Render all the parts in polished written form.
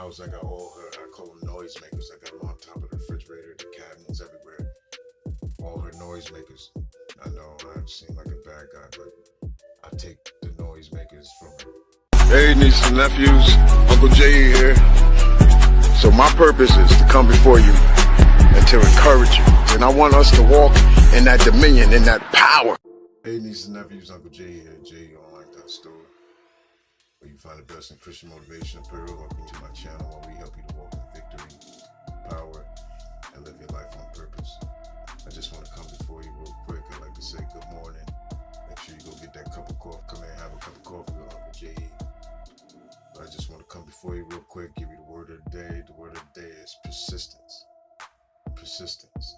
house, I got all her, I call them noisemakers. I got them on top of the refrigerator, the cabinets, everywhere. All her noisemakers. I know I seem like a bad guy, but I take the noisemakers from her. Hey, Nieces Nephews, Uncle J here. So my purpose is to come before you and to encourage you. And I want us to walk in that dominion, in that power. Hey, Nieces Nephews, Uncle J here, JOnline.store, where you find the best in Christian motivation apparel. Welcome to my channel where we help you to walk in victory, power, and live your life on purpose. I just want to come before you real quick. I'd like to say good morning. Make sure you go get that cup of coffee. Come in and have a cup of coffee with Uncle J. But I just want to come before you real quick, give you the word of the day. The word of the day is persistence. Persistence.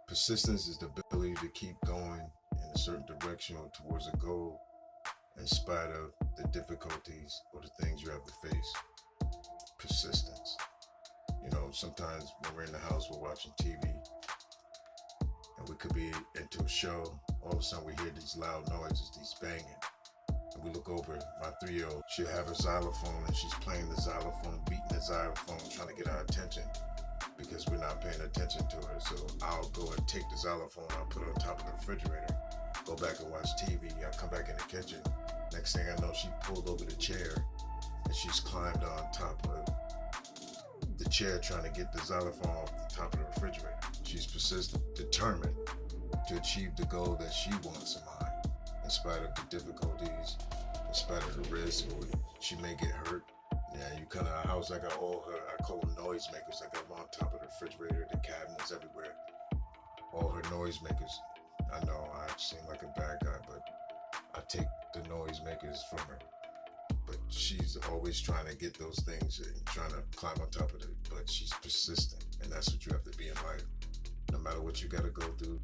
Persistence is the ability to keep going in a certain direction or towards a goal in spite of the difficulties or the things you have to face. Persistence. You know, sometimes when we're in the house, we're watching TV, and we could be into a show. All of a sudden, we hear these loud noises, these banging. And we look over, my 3-year-old, she'll have a xylophone, and she's playing the xylophone, beating the xylophone, trying to get our attention because we're not paying attention to her. So I'll go and take the xylophone, I'll put it on top of the refrigerator, go back and watch TV. I'll come back in the kitchen. Next thing I know, she pulled over the chair, and she's climbed on top of the chair trying to get the xylophone off the top of the refrigerator. She's persistent, determined to achieve the goal that she wants in mind, in spite of the difficulties, in spite of the risk, or she may get hurt. Yeah, you kind of, a house, I got all her, I call them noisemakers. I got them on top of the refrigerator, the cabinets, everywhere. All her noisemakers. I know I seem like a bad guy, but I take the noisemakers from her. But she's always trying to get those things and trying to climb on top of it. But she's persistent, and that's what you have to be in life. No matter what you got to go through,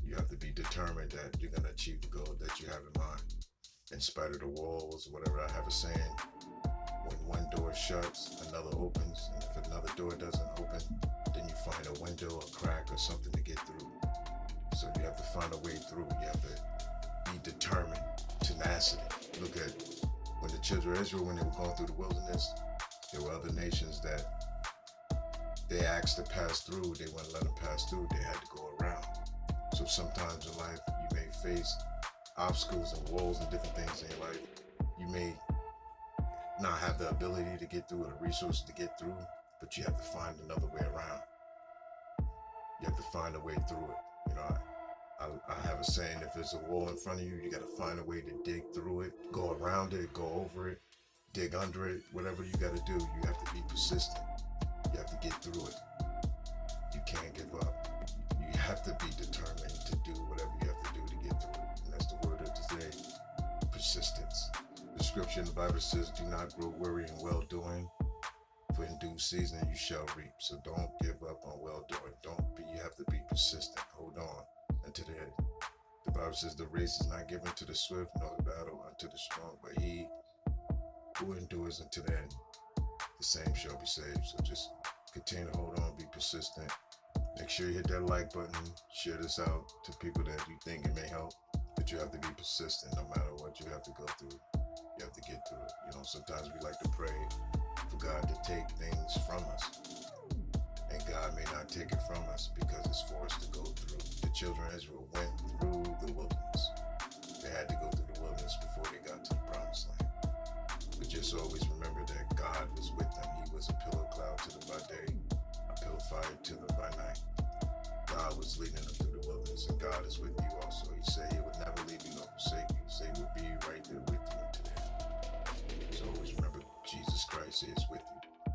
you have to be determined that you're going to achieve the goal that you have in mind. In spite of the walls, whatever. I have a saying, when one door shuts, another opens. And if another door doesn't open, then you find a window, a crack, or something to get through. So you have to find a way through. You have to be determined, tenacity. Look at when the children of Israel, when they were going through the wilderness, there were other nations that they asked to pass through. They wouldn't let them pass through. They had to go around. So sometimes in life, you may face obstacles and walls and different things in your life. You may not have the ability to get through or the resources to get through, but you have to find another way around. You have to find a way through it. You know, I have a saying, if there's a wall in front of you, you got to find a way to dig through it, go around it, go over it, dig under it, whatever you got to do. You have to be persistent. You have to get through it. You can't give up. You have to be determined to do whatever you have to do to get through it. And that's the word of today, persistence. The scripture in the Bible says, do not grow weary in well-doing, for in due season you shall reap. So don't give up on well-doing. You have to be persistent. Hold on until the end. The Bible says the race is not given to the swift, nor the battle unto the strong, but he who endures until the end, the same shall be saved. So just continue to hold on, be persistent. Make sure you hit that like button, share this out to people that you think it may help. But you have to be persistent no matter what you have to go through. You have to get through it. You know, sometimes we like to pray for God to take things from us. And God may not take it from us because it's for us to go through. The children of Israel went through the wilderness. They had to go through the wilderness before they got to the promised land. But just always remember that God was with them. He was a pillar of cloud to them by day, a pillar of fire to them by night. God was leading them through the wilderness, and God is with you also. He said he would never leave you nor forsake you. He said he would be right there with you today. So always remember, Jesus Christ is with you.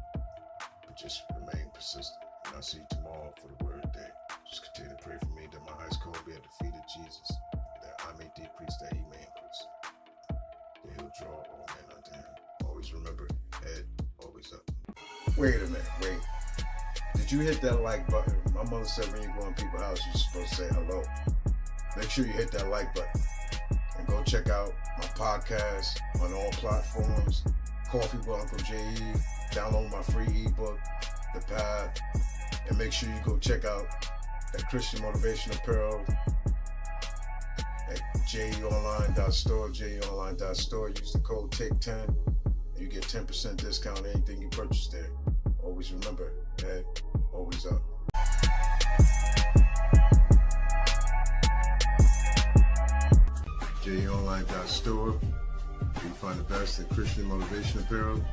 But just remain persistent. And I'll see you tomorrow for the word of the day. Just continue to pray for me that my high school will be at the feet of Jesus, that I may decrease, that he may increase. That he'll draw all men unto him. Always remember, head always up. Wait a minute, wait. Did you hit that like button? My mother said when you go in people's house, you're supposed to say hello. Make sure you hit that like button. And go check out my podcast on all platforms. Coffee with Uncle J.E. Download my free ebook, The Path. And make sure you go check out that Christian motivation apparel at JEonline.store, JEonline.store. Use the code TAKE10 You get 10% discount on anything you purchase there. Always remember, head always up. JEonline.store. You can find the best in Christian motivation apparel.